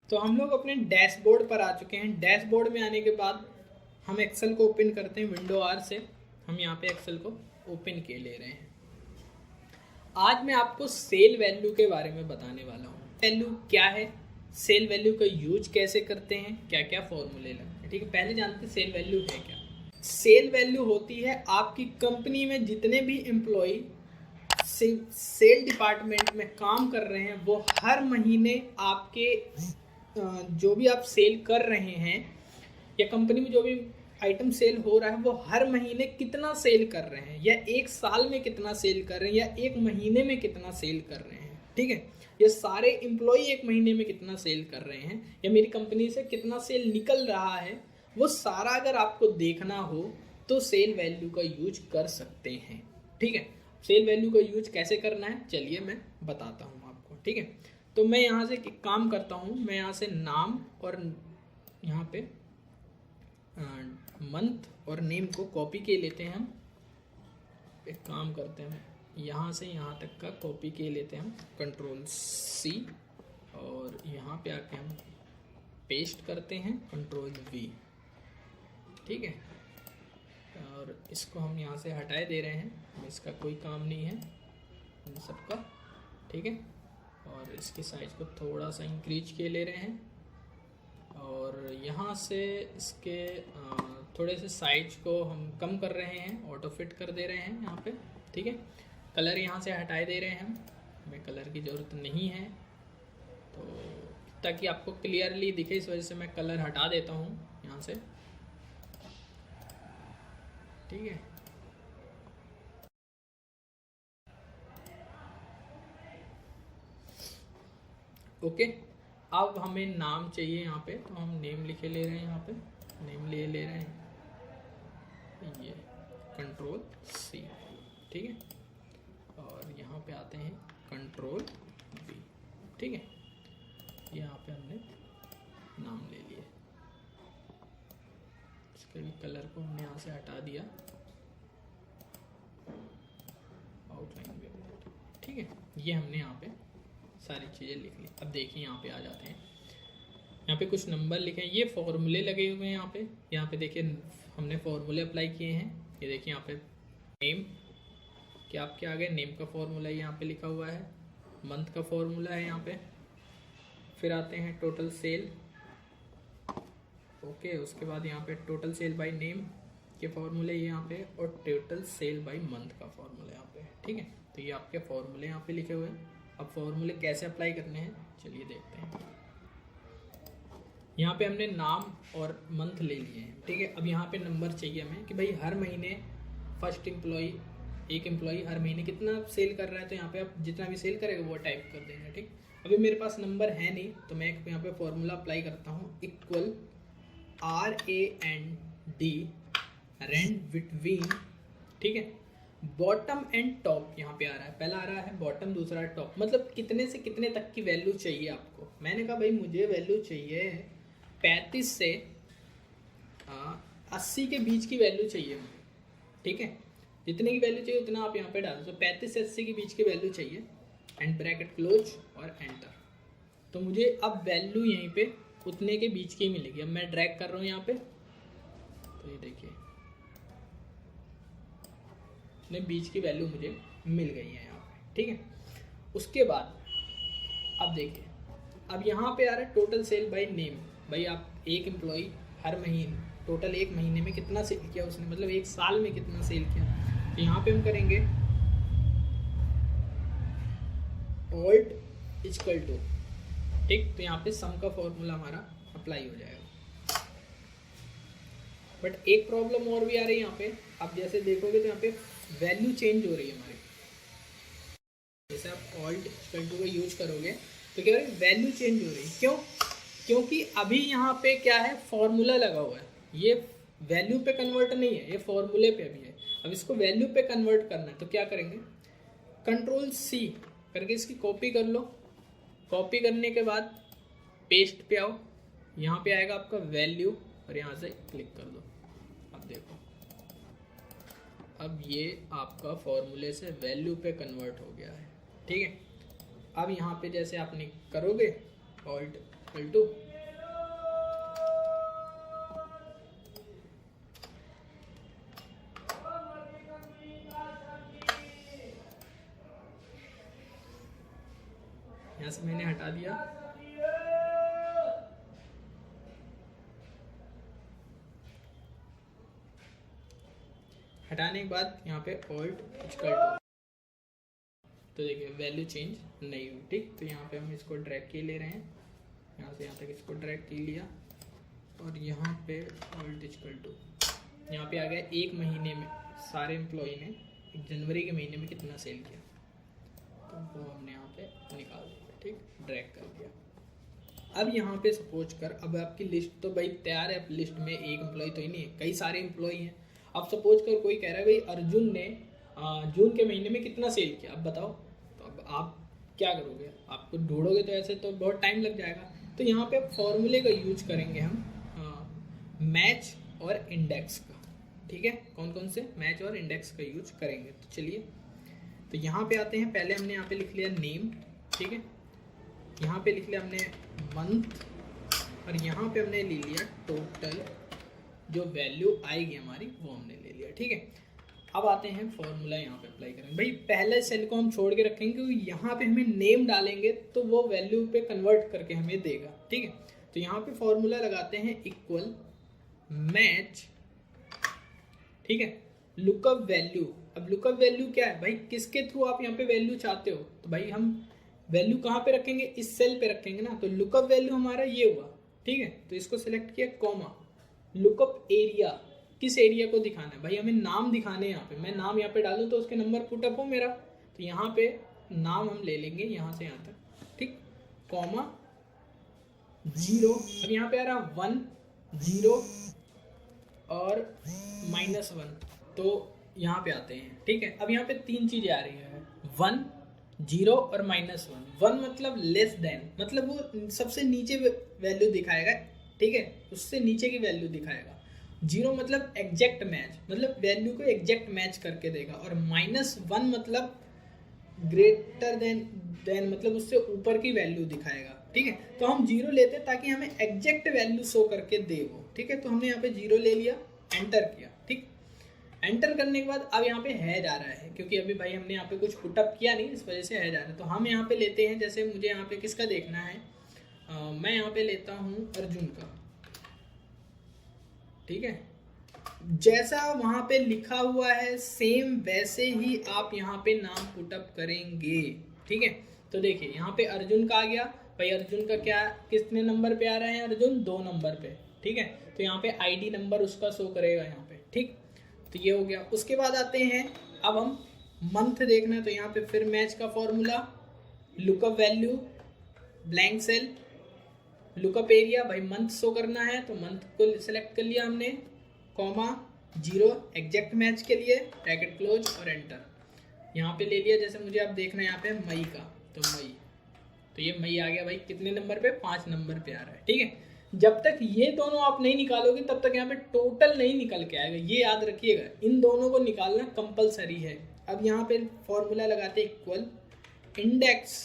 तो हम लोग अपने डैशबोर्ड पर आ चुके हैं। डैशबोर्ड में आने के बाद हम एक्सेल को ओपन करते हैं विंडो आर से। हम यहाँ पे एक्सेल को ओपन किए ले रहे हैं। आज मैं आपको सेल वैल्यू के बारे में बताने वाला हूँ। वैल्यू क्या है, सेल वैल्यू का यूज कैसे करते हैं, क्या क्या फॉर्मूले लगते हैं। ठीक है, पहले जानते हैं सेल वैल्यू है क्या। सेल वैल्यू होती है आपकी कंपनी में जितने भी एम्प्लॉय सेल डिपार्टमेंट में काम कर रहे हैं वो हर महीने आपके जो भी आप सेल कर रहे हैं या कंपनी में जो भी आइटम सेल हो रहा है वो हर महीने कितना सेल कर रहे हैं, या एक साल में कितना सेल कर रहे हैं, या एक महीने में कितना सेल कर रहे हैं। ठीक है, ये सारे एम्प्लॉय एक महीने में कितना सेल कर रहे हैं या मेरी कंपनी से कितना सेल निकल रहा है, वो सारा अगर आपको देखना हो तो सेल वैल्यू का यूज कर सकते हैं। ठीक है, सेल वैल्यू का यूज कैसे करना है चलिए मैं बताता हूँ आपको। ठीक है, तो मैं यहाँ से एक काम करता हूँ, मैं यहाँ से नाम और यहाँ पे मंथ और नेम को कॉपी के लेते हैं। हम एक काम करते हैं, यहाँ से यहाँ तक का कॉपी के लेते हैं हम, कंट्रोल सी, और यहाँ पे आके हम पेस्ट करते हैं कंट्रोल वी। ठीक है, और इसको हम यहाँ से हटाए दे रहे हैं, इसका कोई काम नहीं है इन सबका। ठीक है, और इसकी साइज को थोड़ा सा इंक्रीज के ले रहे हैं, और यहाँ से इसके थोड़े से साइज को हम कम कर रहे हैं, ऑटो फिट कर दे रहे हैं यहाँ पे। ठीक है, कलर यहाँ से हटाए दे रहे हैं हम, हमें कलर की ज़रूरत नहीं है, तो ताकि आपको क्लियरली दिखे इस वजह से मैं कलर हटा देता हूँ यहाँ से। ठीक है, ओके। अब हमें नाम चाहिए यहाँ पे, तो हम नेम लिखे ले रहे हैं, यहाँ पे नेम ले रहे हैं, ये कंट्रोल सी। ठीक है, और यहाँ पे आते हैं कंट्रोल वी। ठीक है, यहाँ पे हमने नाम ले लिए, इसके भी कलर को हमने यहाँ से हटा दिया, आउटलाइन भी। ठीक है, ये हमने यहाँ पे सारी चीज़ें लिख ली। अब देखिए यहाँ पे आ जाते हैं, यहाँ पे कुछ नंबर लिखे हैं, ये फॉर्मूले लगे हुए हैं यहाँ पे देखिए हमने फॉर्मूले अप्लाई किए हैं। ये देखिए यहाँ पे नेम क्या आपके आगे नेम का फॉर्मूला यहाँ पे लिखा हुआ है, मंथ का फॉर्मूला है यहाँ पे, फिर आते हैं टोटल सेल। ओके, उसके बाद यहाँ पे टोटल सेल बाय नेम के फॉर्मूले यहाँ पे, और टोटल सेल बाय मंथ का फॉर्मूला यहाँ पे। ठीक है, तो ये आपके फॉर्मूले यहाँ पे लिखे हुए हैं। अब फॉर्मूले कैसे अप्लाई करने हैं चलिए देखते हैं। यहाँ पे हमने नाम और मंथ ले लिए हैं। ठीक है, अब यहाँ पे नंबर चाहिए हमें कि भाई हर महीने फर्स्ट एम्प्लॉय, एक एम्प्लॉय हर महीने कितना सेल कर रहा है, तो यहाँ पे आप जितना भी सेल करेगा वो टाइप कर देंगे। ठीक, अभी मेरे पास नंबर है नहीं, तो मैं यहाँ पे फॉर्मूला अप्लाई करता हूँ, इक्वल RAND रैंड बिटवीन। ठीक है, बॉटम एंड टॉप यहाँ पे आ रहा है, पहला आ रहा है बॉटम, दूसरा है टॉप, मतलब कितने से कितने तक की वैल्यू चाहिए आपको। मैंने कहा भाई मुझे वैल्यू चाहिए 35 से 80 के बीच की वैल्यू चाहिए मुझे। ठीक है, जितने की वैल्यू चाहिए उतना आप यहाँ पे डाल दो, तो 35 से 80 के बीच की वैल्यू चाहिए, एंड ब्रैकेट क्लोज और एंटर। तो मुझे अब वैल्यू यहीं पे उतने के बीच की मिलेगी। अब मैं ड्रैग कर रहा हूँ यहाँ पे, तो ये देखिए ने बीच की वैल्यू मुझे मिल गई है यहाँ पे। ठीक है, उसके बाद अब देखिए, अब यहाँ पे आ रहा है टोटल सेल बाय नेम। भाई आप एक एम्प्लॉय हर महीने टोटल एक महीने में कितना सेल किया उसने, मतलब एक साल में कितना सेल किया, तो यहाँ पे हम करेंगे ऑल्ट इक्वल टू। ठीक, तो यहाँ पे सम का फॉर्मूला हमारा अप्लाई हो जाएगा। बट एक प्रॉब्लम और भी आ रही है यहाँ पे, आप जैसे देखोगे तो यहाँ पे वैल्यू चेंज हो रही है हमारी। जैसे आप ऑल्ट इक्वल टू का यूज करोगे तो क्या है, वैल्यू चेंज हो रही है। क्यों? क्योंकि अभी यहाँ पे क्या है, फॉर्मूला लगा हुआ है, ये वैल्यू पे कन्वर्ट नहीं है, ये फॉर्मूले पे अभी है। अब इसको वैल्यू पे कन्वर्ट करना है तो क्या करेंगे, कंट्रोल सी करके इसकी कॉपी कर लो। कॉपी करने के बाद पेस्ट पे आओ, यहाँ पे आएगा आपका वैल्यू, और यहाँ से क्लिक कर दो। अब देखो, अब ये आपका फॉर्मूले से वैल्यू पे कन्वर्ट हो गया है। ठीक है, अब यहाँ पे जैसे आपने करोगे ऑल्ट इक्वल टू यहाँ से मैंने हटा दिया, हटाने के बाद यहाँ पे ऑल्ट इक्वल टू, तो देखिए वैल्यू चेंज नहीं हुई। ठीक, तो यहाँ पे हम इसको ड्रैग किए ले रहे हैं, यहाँ से यहाँ तक इसको ड्रैग की लिया और यहाँ पे ऑल्ट इक्वल टू, यहाँ पे आ गया एक महीने में सारे एम्प्लॉई ने जनवरी के महीने में कितना सेल किया, तो वो हमने यहाँ पे निकाल दिया। ठीक, ड्रैग कर दिया। अब यहाँ पे सपोज कर, अब आपकी लिस्ट तो भाई तैयार है, लिस्ट में एक एम्प्लॉय तो ही नहीं है, कई सारे एम्प्लॉय हैं। अब सपोज कर कोई कह रहा है भाई अर्जुन ने जून के महीने में कितना सेल किया, अब बताओ। तो अब आप क्या करोगे, आपको ढूंढोगे तो ऐसे तो बहुत टाइम लग जाएगा। तो यहाँ पे फॉर्मूले का यूज करेंगे हम मैच और इंडेक्स का। ठीक है, कौन कौन से मैच और इंडेक्स का यूज करेंगे, तो चलिए तो यहाँ पे आते हैं। पहले हमने यहाँ पे लिख लिया नेम, ठीक है, यहाँ पे लिख लिया हमने मंथ और यहाँ पे हमने ले लिया टोटल, जो वैल्यू आएगी हमारी वो हमने ले लिया। ठीक है, अब आते हैं फॉर्मूला यहाँ पे अप्लाई करेंगे। भाई पहले सेल को हम छोड़ के रखेंगे क्योंकि यहाँ पे हमें नेम डालेंगे तो वो वैल्यू पे कन्वर्ट करके हमें देगा। ठीक है, तो यहाँ पे फॉर्मूला लगाते हैं इक्वल मैच, ठीक है, लुकअप वैल्यू। अब लुकअप वैल्यू क्या है भाई, किसके थ्रू आप यहाँ पे वैल्यू चाहते हो, तो भाई हम वैल्यू कहाँ पे रखेंगे, इस सेल पे रखेंगे ना, तो लुकअप वैल्यू हमारा ये हुआ। ठीक है, तो इसको सिलेक्ट किया, कॉमा, लुकअप एरिया, किस एरिया को दिखाना है भाई, हमें नाम दिखाने हैं। यहाँ पे मैं नाम यहाँ पे डालूँ तो उसके नंबर पुटअप हो मेरा, तो यहाँ पे नाम हम ले लेंगे यहाँ से यहाँ तक। ठीक, कॉमा 0, अब यहाँ पे आ रहा 1 0 और -1, तो यहाँ पे आते हैं। ठीक है, अब यहाँ पे 3 चीजें आ रही है, 1 0 और -1। 1 मतलब लेस देन, मतलब वो सबसे नीचे वैल्यू दिखाएगा। ठीक है, उससे नीचे की वैल्यू दिखाएगा। 0 मतलब एग्जैक्ट मैच, मतलब वैल्यू को एग्जैक्ट मैच करके देगा। और -1 मतलब ग्रेटर देन मतलब उससे ऊपर की वैल्यू दिखाएगा। ठीक है, तो हम 0 लेते हैं ताकि हमें एग्जैक्ट वैल्यू शो करके दे वो। ठीक है, तो हमने यहाँ पे 0 ले लिया, एंटर किया। ठीक, एंटर करने के बाद अब यहाँ पे हैज आ रहा है, क्योंकि अभी भाई हमने यहाँ पे कुछ पुटअप किया नहीं, इस वजह से हैज आ रहा है। तो हम यहाँ पे लेते हैं, जैसे मुझे यहाँ पे किसका देखना है, मैं यहाँ पे लेता हूँ अर्जुन का। ठीक है, जैसा वहाँ पे लिखा हुआ है सेम वैसे ही आप यहाँ पे नाम पुटअप करेंगे। ठीक है, तो देखिए यहाँ पे अर्जुन का आ गया भाई, अर्जुन का क्या कितने नंबर पे आ रहा है, अर्जुन 2 नंबर पे। ठीक है, तो यहाँ पे आईडी नंबर उसका शो करेगा यहाँ पे। ठीक, तो ये हो गया। उसके बाद आते हैं, अब हम मंथ देखना है, तो यहाँ पे फिर मैच का formula, lookup value, blank cell, lookup area, भाई मंथ शो करना है तो मंथ को सिलेक्ट कर लिया हमने, कॉमा 0 एग्जैक्ट मैच के लिए, ब्रैकेट क्लोज और एंटर। यहाँ पे ले लिया, जैसे मुझे अब देखना है यहाँ पे मई का, तो मई, तो ये मई आ गया भाई, कितने नंबर पे, 5 नंबर पे आ रहा है। ठीक है, जब तक ये दोनों आप नहीं निकालोगे तब तक यहाँ पे टोटल नहीं निकल के आएगा, ये याद रखिएगा, इन दोनों को निकालना कंपलसरी है। अब यहाँ पे फॉर्मूला लगाते हैं इक्वल इंडेक्स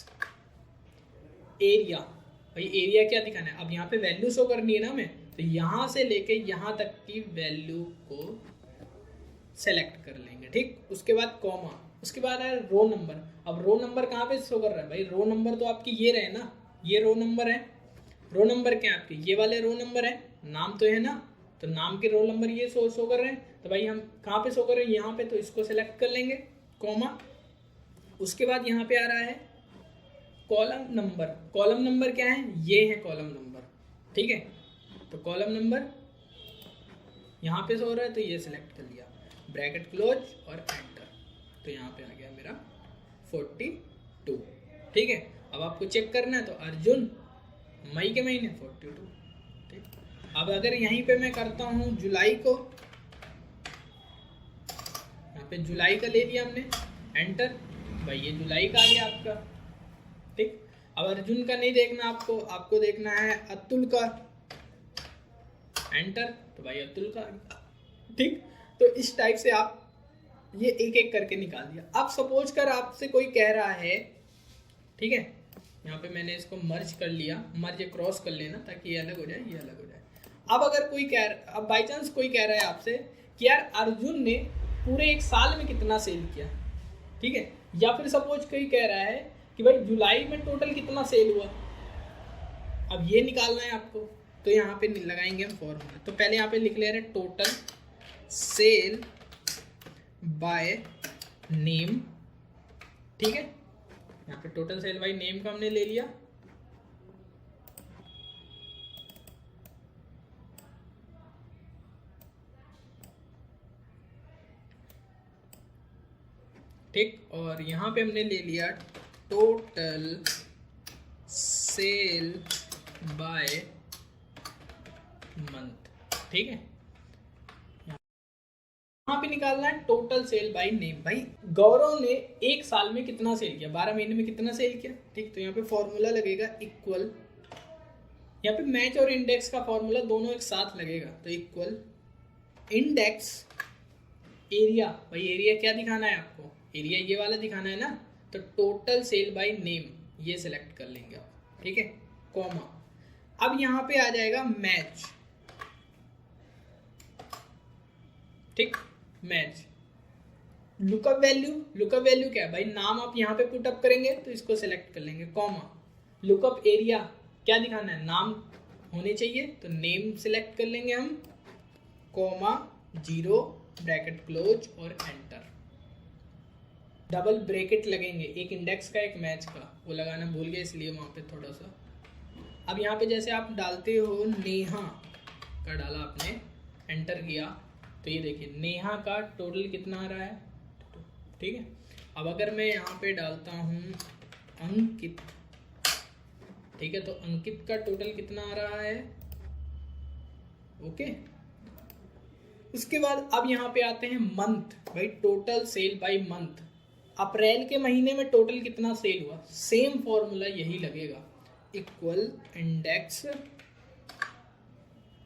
एरिया, भाई एरिया क्या दिखाना है, अब यहाँ पे वैल्यू शो करनी है ना हमें, तो यहाँ से लेके यहाँ तक की वैल्यू को सेलेक्ट कर लेंगे। ठीक, उसके बाद कॉमा, उसके बाद है रो नंबर। अब रो नंबर कहाँ पे शो कर रहा है भाई, रो नंबर तो आपकी ये रहे ना, ये रो नंबर है। रो नंबर क्या है आपके, ये वाले रो नंबर है, नाम तो है ना, तो नाम के रोल नंबर ये शो कर रहे हैं, तो भाई हम कहाँ पे शो कर रहे हैं, यहाँ पे, तो इसको सेलेक्ट कर लेंगे, कॉमा। उसके बाद यहाँ पे आ रहा है कॉलम नंबर। कॉलम नंबर क्या है, ये है कॉलम नंबर। ठीक है, तो कॉलम नंबर यहाँ पे शो रहा है, तो ये सिलेक्ट कर लिया, ब्रैकेट क्लोज और एंटर, तो यहाँ पे आ गया मेरा 42। ठीक है, अब आपको चेक करना है, तो अर्जुन मई के महीने 42। ठीक, अब अगर यहीं पे मैं करता हूँ जुलाई को, यहाँ पे जुलाई का ले लिया हमने, एंटर, भाई ये जुलाई का आ गया आपका। ठीक, अब अर्जुन का नहीं देखना आपको, आपको देखना है अतुल का, एंटर, तो भाई अतुल का आ गया। ठीक, तो इस टाइप से आप ये एक एक करके निकाल दिया। अब सपोज कर आपसे कोई कह रहा है, ठीक है, यहाँ पे मैंने इसको मर्ज कर लिया, मर्ज क्रॉस कर लेना ताकि ये अलग हो जाए, ये अलग हो जाए। अब अगर कोई अब बाई चांस कोई कह रहा है आपसे कि यार अर्जुन ने पूरे एक साल में कितना सेल किया, ठीक है, या फिर सपोज कोई कह रहा है कि भाई जुलाई में टोटल कितना सेल हुआ, अब ये निकालना है आपको। तो यहाँ पे लगाएंगे हम फॉर्मूला। तो पहले यहाँ पे लिख ले रहे हैं टोटल सेल बाय नेम, ठीक है। यहाँ पे टोटल सेल बाय नेम का हमने ले लिया, ठीक। और यहाँ पे हमने ले लिया टोटल सेल बाय मंथ, ठीक है। यहाँ पे निकालना है टोटल सेल बाय नेम। भाई गौरव ने एक साल में कितना सेल किया, 12 महीने में कितना सेल किया, ठीक। तो यहाँ पे फॉर्मूला लगेगा इक्वल, यहाँ पे मैच और इंडेक्स का फॉर्मूला दोनों एक साथ लगेगा। तो इक्वल इंडेक्स एरिया, भाई एरिया क्या दिखाना है आपको, एरिया ये वाला दिखाना है ना, तो टोटल सेल बाय नेम ये सिलेक्ट कर लेंगे आप, ठीक है, कॉमा। अब यहाँ पे आ जाएगा मैच, ठीक, match. Lookup value, lookup value क्या है भाई, नाम आप यहाँ पे पुट अप करेंगे तो इसको सिलेक्ट कर लेंगे, कॉमा। लुकअप एरिया क्या दिखाना है, नाम होने चाहिए तो नेम सिलेक्ट कर लेंगे हम, कॉमा 0 ब्रैकेट क्लोज और एंटर। डबल ब्रैकेट लगेंगे, एक इंडेक्स का एक मैच का, वो लगाना भूल गए इसलिए वहाँ पे थोड़ा सा। अब यहाँ पे जैसे आप डालते हो नेहा का डाला आपने, एंटर किया, तो ये देखिए नेहा का टोटल कितना आ रहा है, ठीक है। अब अगर मैं यहाँ पे डालता हूँ अंकित, ठीक है, तो अंकित का टोटल कितना आ रहा है, ओके। उसके बाद अब यहाँ पे आते हैं मंथ, भाई टोटल सेल बाय मंथ, अप्रैल के महीने में टोटल कितना सेल हुआ, सेम फॉर्मूला यही लगेगा, इक्वल इंडेक्स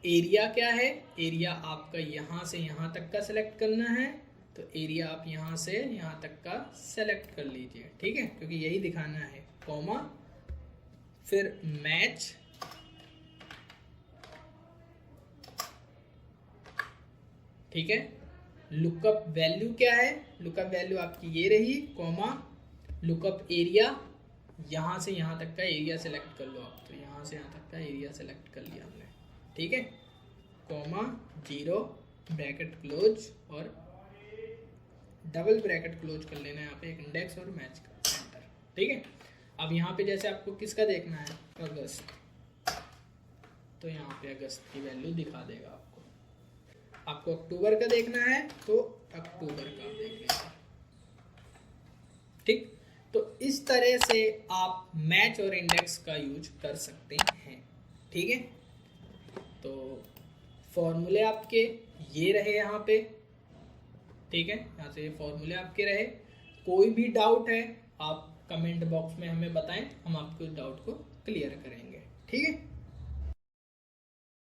एरिया क्या है, एरिया आपका यहाँ से यहाँ तक का सिलेक्ट करना है, तो एरिया आप यहाँ से यहाँ तक का सेलेक्ट कर लीजिए, ठीक है, क्योंकि यही दिखाना है, कॉमा, फिर मैच, ठीक है। लुकअप वैल्यू क्या है, लुकअप वैल्यू आपकी ये रही, कॉमा, लुकअप एरिया यहाँ से यहाँ तक का एरिया सेलेक्ट कर लो आप, तो यहाँ से यहाँ तक का एरिया सेलेक्ट कर लिया हमने, ठीक है, कॉमा 0 ब्रैकेट क्लोज और डबल ब्रैकेट क्लोज कर लेना है यहाँ पे, एक इंडेक्स और मैच का, एंटर, ठीक है। अब यहाँ पे जैसे आपको किसका देखना है, अगस्त, तो यहाँ पे अगस्त की वैल्यू दिखा देगा आपको। आपको अक्टूबर का देखना है तो अक्टूबर का देख लीजिए, ठीक। तो इस तरह से आप मैच और इंडेक्स का यूज कर सकते हैं, ठीक है। तो फॉर्मूले आपके ये रहे यहाँ पे, ठीक है, यहाँ से फॉर्मूले आपके रहे। कोई भी डाउट है आप कमेंट बॉक्स में हमें बताएं, हम आपको इस डाउट को क्लियर करेंगे, ठीक है।